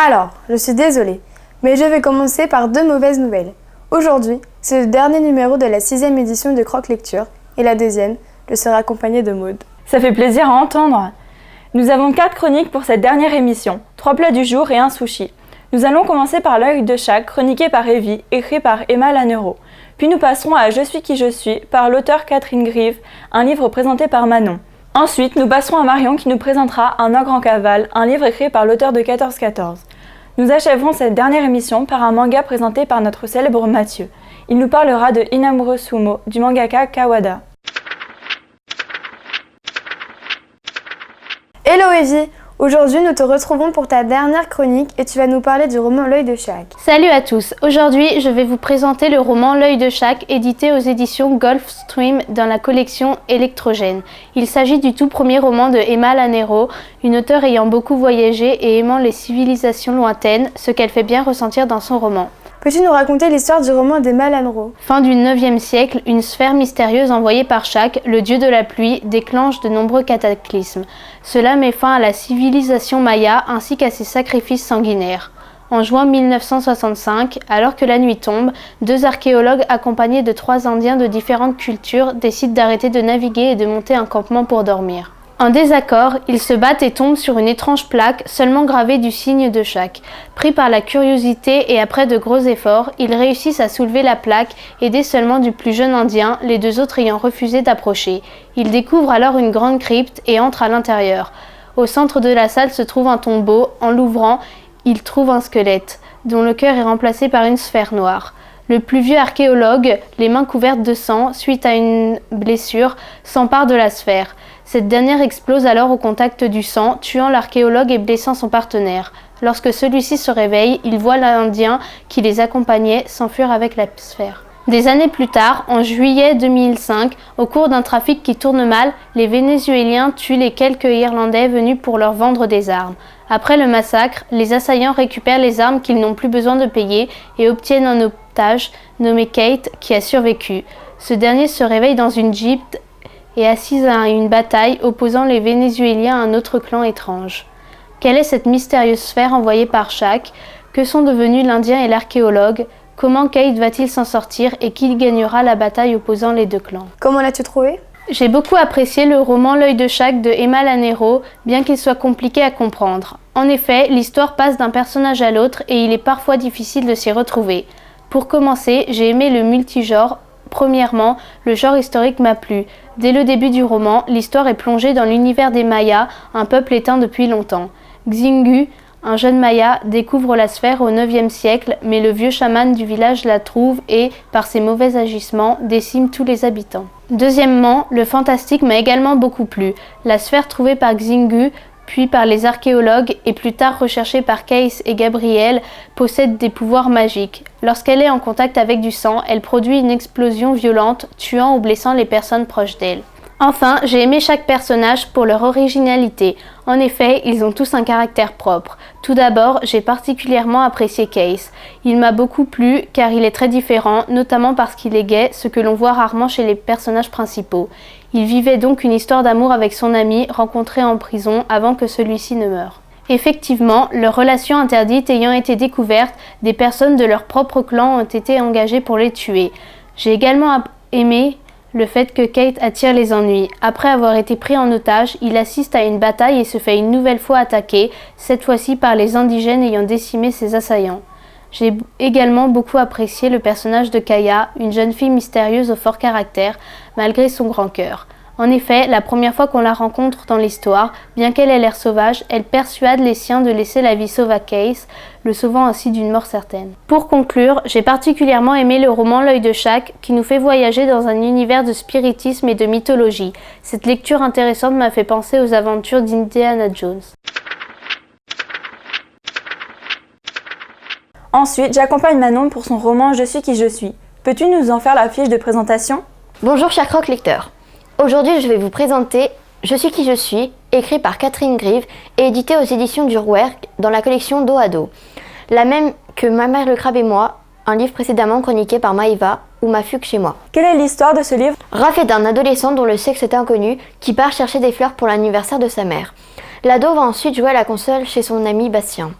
Alors, je suis désolée, mais je vais commencer par 2 mauvaises nouvelles. Aujourd'hui, c'est le dernier numéro de la 6e édition de Croque Lecture, et la deuxième, je serai accompagnée de Maud. Ça fait plaisir à entendre. Nous avons 4 chroniques pour cette dernière émission, 3 plats du jour et un sushi. Nous allons commencer par L'œil de Chac, chroniqué par Evie, écrit par Emma Lanero. Puis nous passerons à Je suis qui je suis, par l'auteure Catherine Grive, un livre présenté par Manon. Ensuite, nous passerons à Marion qui nous présentera Un ogre en cavale, un livre écrit par l'auteur de 14-14. Nous achèverons cette dernière émission par un manga présenté par notre célèbre Mathieu. Il nous parlera de Inamuro Sumo, du mangaka Kawada. Hello Evie! Aujourd'hui, nous te retrouvons pour ta dernière chronique et tu vas nous parler du roman L'œil de Chac. Salut à tous! Aujourd'hui, je vais vous présenter le roman L'œil de Chac, édité aux éditions Gulfstream dans la collection Électrogène. Il s'agit du tout premier roman de Emma Lanero, une auteure ayant beaucoup voyagé et aimant les civilisations lointaines, ce qu'elle fait bien ressentir dans son roman. Peux-tu nous raconter l'histoire du roman d'Emma Lanero? Fin du 9e siècle, une sphère mystérieuse envoyée par Chac, le dieu de la pluie, déclenche de nombreux cataclysmes. Cela met fin à la civilisation maya ainsi qu'à ses sacrifices sanguinaires. En juin 1965, alors que la nuit tombe, 2 archéologues accompagnés de 3 Indiens de différentes cultures décident d'arrêter de naviguer et de monter un campement pour dormir. En désaccord, ils se battent et tombent sur une étrange plaque seulement gravée du signe de Chac. Pris par la curiosité et après de gros efforts, ils réussissent à soulever la plaque, aidés seulement du plus jeune indien, les 2 autres ayant refusé d'approcher. Ils découvrent alors une grande crypte et entrent à l'intérieur. Au centre de la salle se trouve un tombeau. En l'ouvrant, ils trouvent un squelette, dont le cœur est remplacé par une sphère noire. Le plus vieux archéologue, les mains couvertes de sang, suite à une blessure, s'empare de la sphère. Cette dernière explose alors au contact du sang, tuant l'archéologue et blessant son partenaire. Lorsque celui-ci se réveille, il voit l'Indien qui les accompagnait s'enfuir avec la sphère. Des années plus tard, en juillet 2005, au cours d'un trafic qui tourne mal, les Vénézuéliens tuent les quelques Irlandais venus pour leur vendre des armes. Après le massacre, les assaillants récupèrent les armes qu'ils n'ont plus besoin de payer et obtiennent un otage nommé Kate qui a survécu. Ce dernier se réveille dans une jeep et assise à une bataille opposant les Vénézuéliens à un autre clan étrange. Quelle est cette mystérieuse sphère envoyée par Chac? Que sont devenus l'Indien et l'archéologue? Comment Kate va-t-il s'en sortir et qui gagnera la bataille opposant les 2 clans? Comment l'as-tu trouvé? J'ai beaucoup apprécié le roman L'œil de Chac de Emma Lanero, bien qu'il soit compliqué à comprendre. En effet, l'histoire passe d'un personnage à l'autre et il est parfois difficile de s'y retrouver. Pour commencer, j'ai aimé le multigenre. Premièrement, le genre historique m'a plu. Dès le début du roman, l'histoire est plongée dans l'univers des Mayas, un peuple éteint depuis longtemps. Xingu, un jeune Maya, découvre la sphère au 9e siècle, mais le vieux chaman du village la trouve et, par ses mauvais agissements, décime tous les habitants. Deuxièmement, le fantastique m'a également beaucoup plu. La sphère trouvée par Xingu, puis par les archéologues et plus tard recherchée par Case et Gabriel, possède des pouvoirs magiques. Lorsqu'elle est en contact avec du sang, elle produit une explosion violente, tuant ou blessant les personnes proches d'elle. Enfin, j'ai aimé chaque personnage pour leur originalité. En effet, ils ont tous un caractère propre. Tout d'abord, j'ai particulièrement apprécié Case. Il m'a beaucoup plu car il est très différent, notamment parce qu'il est gay, ce que l'on voit rarement chez les personnages principaux. Il vivait donc une histoire d'amour avec son ami, rencontré en prison avant que celui-ci ne meure. Effectivement, leur relation interdite ayant été découverte, des personnes de leur propre clan ont été engagées pour les tuer. J'ai également aimé le fait que Kate attire les ennuis. Après avoir été pris en otage, il assiste à une bataille et se fait une nouvelle fois attaquer, cette fois-ci par les indigènes ayant décimé ses assaillants. J'ai également beaucoup apprécié le personnage de Kaya, une jeune fille mystérieuse au fort caractère, malgré son grand cœur. En effet, la première fois qu'on la rencontre dans l'histoire, bien qu'elle ait l'air sauvage, elle persuade les siens de laisser la vie sauve à Case, le sauvant ainsi d'une mort certaine. Pour conclure, j'ai particulièrement aimé le roman L'œil de Chac, qui nous fait voyager dans un univers de spiritisme et de mythologie. Cette lecture intéressante m'a fait penser aux aventures d'Indiana Jones. Ensuite, j'accompagne Manon pour son roman Je suis qui je suis. Peux-tu nous en faire la fiche de présentation? Bonjour chers croque lecteurs. Aujourd'hui, je vais vous présenter Je suis qui je suis, écrit par Catherine Grive et édité aux éditions du Rouergue dans la collection Dos à Dos. La même que Ma mère le crabe et moi, un livre précédemment chroniqué par Maïva ou Ma fugue chez moi. Quelle est l'histoire de ce livre? Raph est un adolescent dont le sexe est inconnu qui part chercher des fleurs pour l'anniversaire de sa mère. L'ado va ensuite jouer à la console chez son ami Bastien.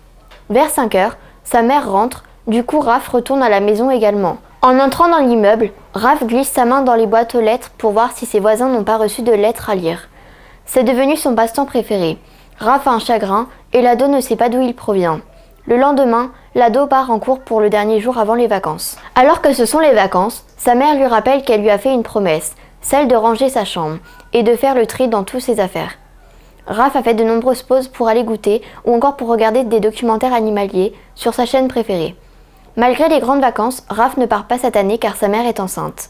Vers 5 heures, sa mère rentre, du coup Raph retourne à la maison également. En entrant dans l'immeuble, Raph glisse sa main dans les boîtes aux lettres pour voir si ses voisins n'ont pas reçu de lettres à lire. C'est devenu son passe-temps préféré. Raph a un chagrin et l'ado ne sait pas d'où il provient. Le lendemain, l'ado part en cours pour le dernier jour avant les vacances. Alors que ce sont les vacances, sa mère lui rappelle qu'elle lui a fait une promesse, celle de ranger sa chambre et de faire le tri dans toutes ses affaires. Raph a fait de nombreuses pauses pour aller goûter ou encore pour regarder des documentaires animaliers sur sa chaîne préférée. Malgré les grandes vacances, Raph ne part pas cette année car sa mère est enceinte.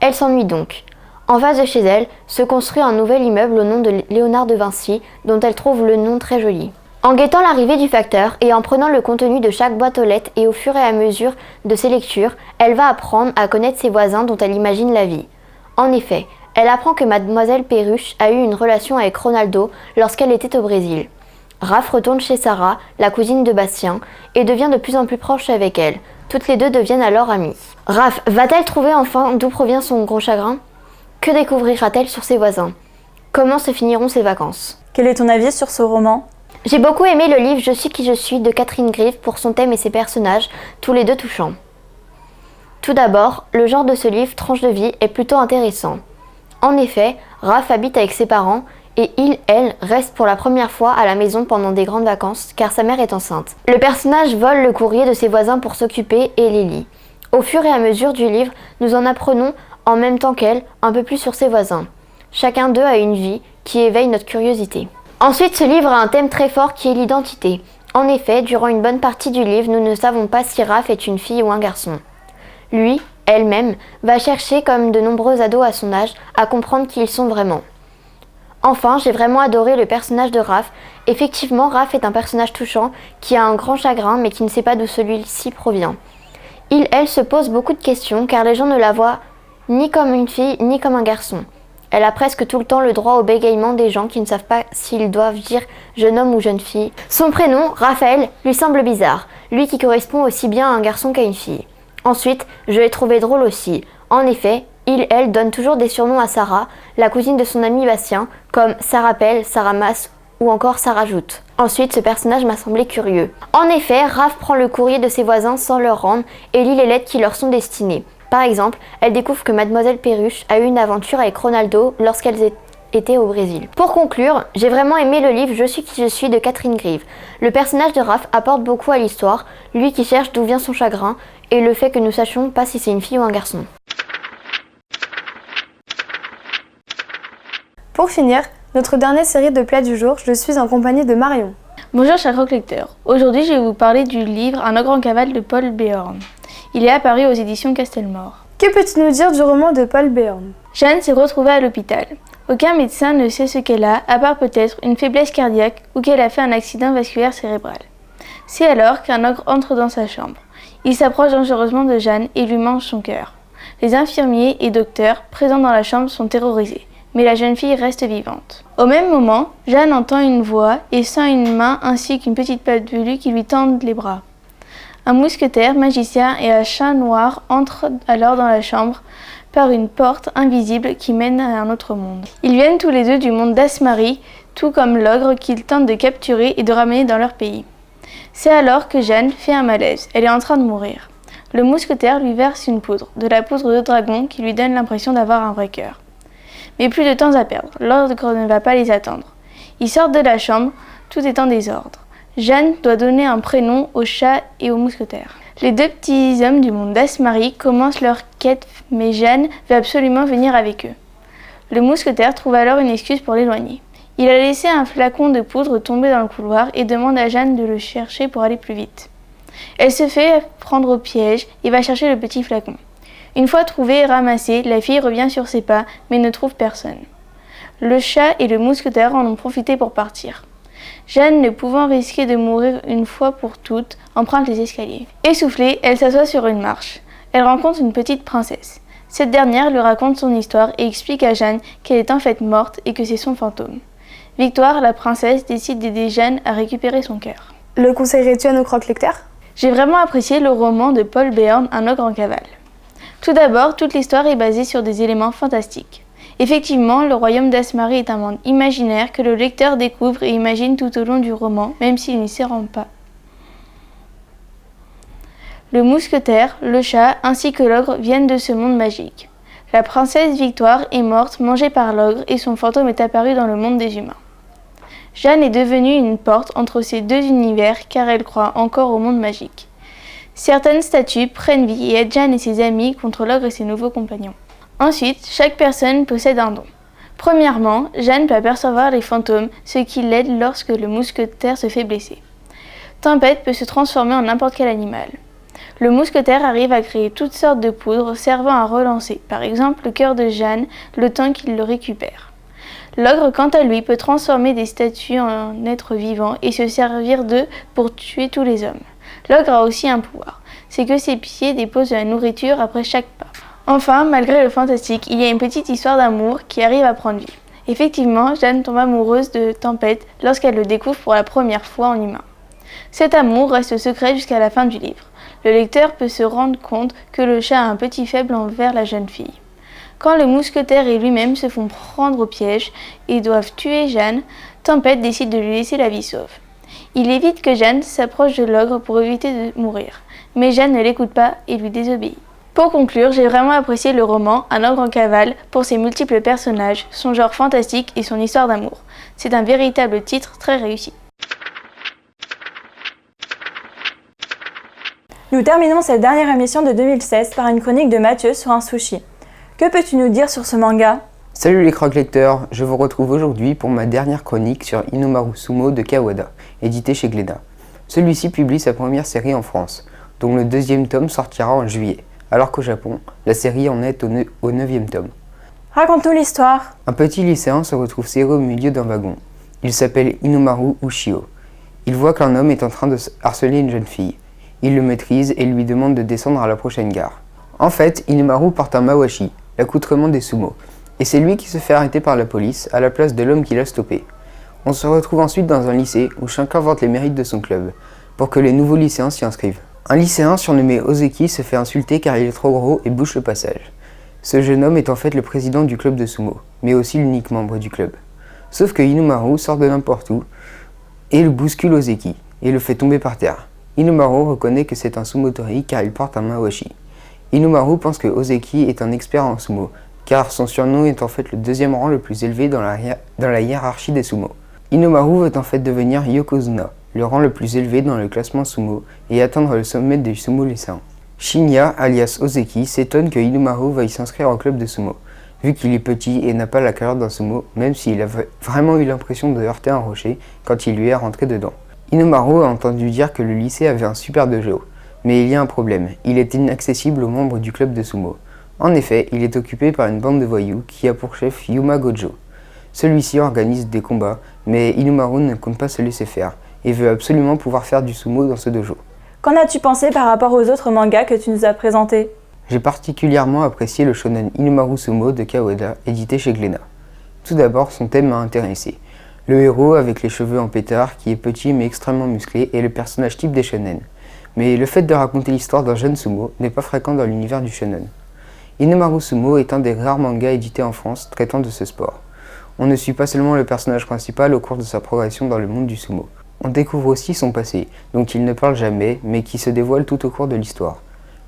Elle s'ennuie donc. En face de chez elle, se construit un nouvel immeuble au nom de Léonard de Vinci, dont elle trouve le nom très joli. En guettant l'arrivée du facteur et en prenant le contenu de chaque boîte aux lettres et au fur et à mesure de ses lectures, elle va apprendre à connaître ses voisins dont elle imagine la vie. En effet, elle apprend que Mademoiselle Perruche a eu une relation avec Ronaldo lorsqu'elle était au Brésil. Raph retourne chez Sarah, la cousine de Bastien, et devient de plus en plus proche avec elle. Toutes les deux deviennent alors amies. Raph va-t-elle trouver enfin d'où provient son gros chagrin ? Que découvrira-t-elle sur ses voisins ? Comment se finiront ses vacances ? Quel est ton avis sur ce roman ? J'ai beaucoup aimé le livre Je suis qui je suis de Catherine Grive pour son thème et ses personnages, tous les deux touchants. Tout d'abord, le genre de ce livre, tranche de vie, est plutôt intéressant. En effet, Raph habite avec ses parents et elle, reste pour la première fois à la maison pendant des grandes vacances car sa mère est enceinte. Le personnage vole le courrier de ses voisins pour s'occuper et les lit. Au fur et à mesure du livre, nous en apprenons, en même temps qu'elle, un peu plus sur ses voisins. Chacun d'eux a une vie qui éveille notre curiosité. Ensuite, ce livre a un thème très fort qui est l'identité. En effet, durant une bonne partie du livre, nous ne savons pas si Raph est une fille ou un garçon. Lui, elle-même, va chercher, comme de nombreux ados à son âge, à comprendre qui ils sont vraiment. Enfin, j'ai vraiment adoré le personnage de Raph. Effectivement, Raph est un personnage touchant qui a un grand chagrin mais qui ne sait pas d'où celui-ci provient. Elle se pose beaucoup de questions car les gens ne la voient ni comme une fille ni comme un garçon. Elle a presque tout le temps le droit au bégaiement des gens qui ne savent pas s'ils doivent dire jeune homme ou jeune fille. Son prénom, Raphaël, lui semble bizarre, lui qui correspond aussi bien à un garçon qu'à une fille. Ensuite, je l'ai trouvé drôle aussi. En effet, elle donne toujours des surnoms à Sarah, la cousine de son ami Bastien, comme Sarah Pelle, Sarah Masse ou encore Sarah Joute. Ensuite, ce personnage m'a semblé curieux. En effet, Raph prend le courrier de ses voisins sans leur rendre et lit les lettres qui leur sont destinées. Par exemple, elle découvre que Mademoiselle Perruche a eu une aventure avec Ronaldo lorsqu'elles étaient au Brésil. Pour conclure, j'ai vraiment aimé le livre Je suis qui je suis de Catherine Grive. Le personnage de Raph apporte beaucoup à l'histoire, lui qui cherche d'où vient son chagrin et le fait que nous sachions pas si c'est une fille ou un garçon. Pour finir, notre dernière série de plats du jour, je suis en compagnie de Marion. Bonjour chers lecteurs, aujourd'hui je vais vous parler du livre Un ogre en cavale de Paul Béorn. Il est apparu aux éditions Castelmore. Que peux-tu nous dire du roman de Paul Béorn ? Jeanne s'est retrouvée à l'hôpital. Aucun médecin ne sait ce qu'elle a, à part peut-être une faiblesse cardiaque ou qu'elle a fait un accident vasculaire cérébral. C'est alors qu'un ogre entre dans sa chambre. Il s'approche dangereusement de Jeanne et lui mange son cœur. Les infirmiers et docteurs présents dans la chambre sont terrorisés, mais la jeune fille reste vivante. Au même moment, Jeanne entend une voix et sent une main ainsi qu'une petite patte velue qui lui tendent les bras. Un mousquetaire, magicien et un chat noir entrent alors dans la chambre par une porte invisible qui mène à un autre monde. Ils viennent tous les deux du monde d'Asmarie, tout comme l'ogre qu'ils tentent de capturer et de ramener dans leur pays. C'est alors que Jeanne fait un malaise, elle est en train de mourir. Le mousquetaire lui verse une poudre, de la poudre de dragon qui lui donne l'impression d'avoir un vrai cœur. Mais plus de temps à perdre, l'ordre ne va pas les attendre. Ils sortent de la chambre, tout est en désordre. Jeanne doit donner un prénom au chat et au mousquetaire. Les deux petits hommes du monde d'Asmarie commencent leur quête, mais Jeanne veut absolument venir avec eux. Le mousquetaire trouve alors une excuse pour l'éloigner. Il a laissé un flacon de poudre tomber dans le couloir et demande à Jeanne de le chercher pour aller plus vite. Elle se fait prendre au piège et va chercher le petit flacon. Une fois trouvé et ramassé, la fille revient sur ses pas, mais ne trouve personne. Le chat et le mousquetaire en ont profité pour partir. Jeanne, ne pouvant risquer de mourir une fois pour toutes, emprunte les escaliers. Essoufflée, elle s'assoit sur une marche. Elle rencontre une petite princesse. Cette dernière lui raconte son histoire et explique à Jeanne qu'elle est en fait morte et que c'est son fantôme. Victoire, la princesse, décide d'aider Jeanne à récupérer son cœur. Le conseillerais-tu à nos croque-lecteurs ? J'ai vraiment apprécié le roman de Paul Béorn, Un ogre en cavale. Tout d'abord, toute l'histoire est basée sur des éléments fantastiques. Effectivement, le royaume d'Asmarie est un monde imaginaire que le lecteur découvre et imagine tout au long du roman, même s'il n'y s'y rend pas. Le mousquetaire, le chat ainsi que l'ogre viennent de ce monde magique. La princesse Victoire est morte, mangée par l'ogre, et son fantôme est apparu dans le monde des humains. Jeanne est devenue une porte entre ces deux univers car elle croit encore au monde magique. Certaines statues prennent vie et aident Jeanne et ses amis contre l'ogre et ses nouveaux compagnons. Ensuite, chaque personne possède un don. Premièrement, Jeanne peut apercevoir les fantômes, ce qui l'aide lorsque le mousquetaire se fait blesser. Tempête peut se transformer en n'importe quel animal. Le mousquetaire arrive à créer toutes sortes de poudres servant à relancer, par exemple le cœur de Jeanne, le temps qu'il le récupère. L'ogre, quant à lui, peut transformer des statues en êtres vivants et se servir d'eux pour tuer tous les hommes. L'ogre a aussi un pouvoir, c'est que ses pieds déposent de la nourriture après chaque pas. Enfin, malgré le fantastique, il y a une petite histoire d'amour qui arrive à prendre vie. Effectivement, Jeanne tombe amoureuse de Tempête lorsqu'elle le découvre pour la première fois en humain. Cet amour reste secret jusqu'à la fin du livre. Le lecteur peut se rendre compte que le chat a un petit faible envers la jeune fille. Quand le mousquetaire et lui-même se font prendre au piège et doivent tuer Jeanne, Tempête décide de lui laisser la vie sauve. Il évite que Jeanne s'approche de l'ogre pour éviter de mourir, mais Jeanne ne l'écoute pas et lui désobéit. Pour conclure, j'ai vraiment apprécié le roman Un ogre en cavale pour ses multiples personnages, son genre fantastique et son histoire d'amour. C'est un véritable titre très réussi. Nous terminons cette dernière émission de 2016 par une chronique de Mathieu sur un sushi. Que peux-tu nous dire sur ce manga ? Salut les croque-lecteurs, je vous retrouve aujourd'hui pour ma dernière chronique sur Inomaru Sumo de Kawada, édité chez Glénat. Celui-ci publie sa première série en France, dont le deuxième tome sortira en juillet, alors qu'au Japon, la série en est au 9e tome. Raconte-nous l'histoire. Un petit lycéen se retrouve serré au milieu d'un wagon. Il s'appelle Inomaru Ushio. Il voit qu'un homme est en train de harceler une jeune fille. Il le maîtrise et lui demande de descendre à la prochaine gare. En fait, Inomaru porte un mawashi, l'accoutrement des sumo, et c'est lui qui se fait arrêter par la police à la place de l'homme qui l'a stoppé. On se retrouve ensuite dans un lycée où chacun vante les mérites de son club, pour que les nouveaux lycéens s'y inscrivent. Un lycéen surnommé Ozeki se fait insulter car il est trop gros et bouche le passage. Ce jeune homme est en fait le président du club de sumo, mais aussi l'unique membre du club. Sauf que Inomaru sort de n'importe où et le bouscule Ozeki, et le fait tomber par terre. Inomaru reconnaît que c'est un sumotori car il porte un mawashi. Inomaru pense que Ozeki est un expert en sumo, car son surnom est en fait le deuxième rang le plus élevé dans la hiérarchie des sumo. Inomaru veut en fait devenir Yokozuna, le rang le plus élevé dans le classement sumo, et atteindre le sommet des sumo lycéens. Shinya, alias Ozeki, s'étonne que Inomaru veuille s'inscrire au club de sumo, vu qu'il est petit et n'a pas la carrière d'un sumo, même s'il a vraiment eu l'impression de heurter un rocher quand il lui est rentré dedans. Inomaru a entendu dire que le lycée avait un super dojo, mais il y a un problème, il est inaccessible aux membres du club de sumo. En effet, il est occupé par une bande de voyous qui a pour chef Yuma Gojo. Celui-ci organise des combats, mais Inomaru ne compte pas se laisser faire, et veut absolument pouvoir faire du sumo dans ce dojo. Qu'en as-tu pensé par rapport aux autres mangas que tu nous as présentés ? J'ai particulièrement apprécié le shonen Inomaru Sumo de Kawada, édité chez Glénat. Tout d'abord, son thème m'a intéressé. Le héros avec les cheveux en pétard, qui est petit mais extrêmement musclé, est le personnage type des shonen. Mais le fait de raconter l'histoire d'un jeune sumo n'est pas fréquent dans l'univers du shonen. Inomaru Sumo est un des rares mangas édités en France traitant de ce sport. On ne suit pas seulement le personnage principal au cours de sa progression dans le monde du sumo. On découvre aussi son passé, dont il ne parle jamais, mais qui se dévoile tout au cours de l'histoire.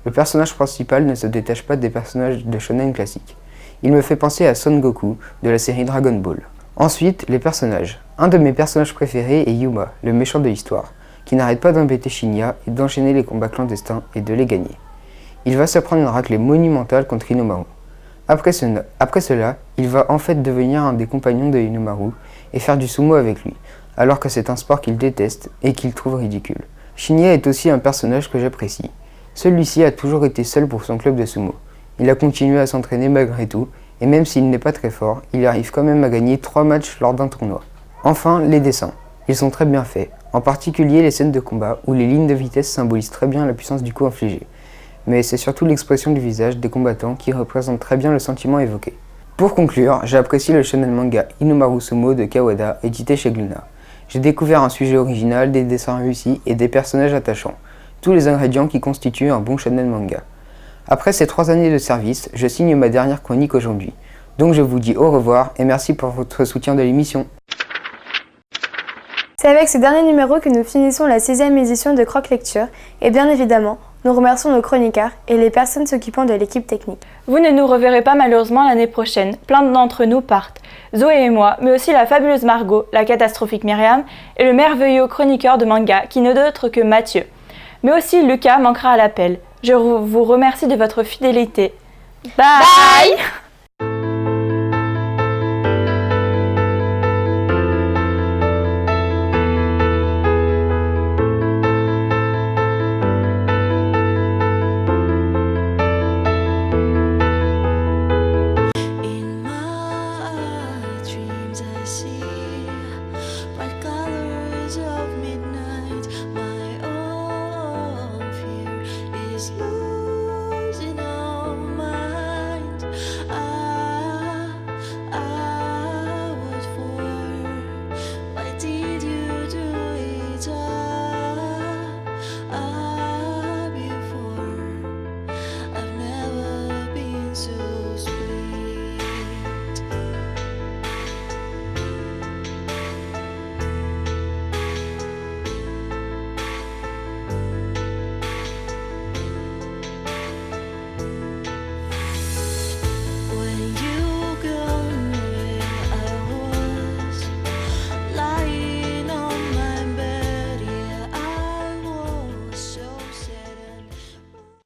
Le personnage principal ne se détache pas des personnages de shonen classiques. Il me fait penser à Son Goku, de la série Dragon Ball. Ensuite, les personnages. Un de mes personnages préférés est Yuma, le méchant de l'histoire, qui n'arrête pas d'embêter Shinya et d'enchaîner les combats clandestins et de les gagner. Il va se prendre une raclée monumentale contre Inomaru. Après cela, il va en fait devenir un des compagnons de Inomaru et faire du sumo avec lui, alors que c'est un sport qu'il déteste et qu'il trouve ridicule. Shinya est aussi un personnage que j'apprécie. Celui-ci a toujours été seul pour son club de sumo. Il a continué à s'entraîner malgré tout, et même s'il n'est pas très fort, il arrive quand même à gagner 3 matchs lors d'un tournoi. Enfin, les dessins. Ils sont très bien faits, en particulier les scènes de combat où les lignes de vitesse symbolisent très bien la puissance du coup infligé. Mais c'est surtout l'expression du visage des combattants qui représente très bien le sentiment évoqué. Pour conclure, j'ai apprécié le shonen manga Inomaru Sumo de Kawada, édité chez Glénat. J'ai découvert un sujet original, des dessins réussis et des personnages attachants, tous les ingrédients qui constituent un bon shonen manga. Après ces 3 années de service, je signe ma dernière chronique aujourd'hui. Donc je vous dis au revoir et merci pour votre soutien de l'émission. C'est avec ce dernier numéro que nous finissons la 6e édition de Croque Lecture, et bien évidemment, Nous remercions nos chroniqueurs et les personnes s'occupant de l'équipe technique. Vous ne nous reverrez pas malheureusement l'année prochaine. Plein d'entre nous partent. Zoé et moi, mais aussi la fabuleuse Margot, la catastrophique Myriam et le merveilleux chroniqueur de manga qui n'est d'autre que Mathieu. Mais aussi Lucas manquera à l'appel. Je vous remercie de votre fidélité. Bye.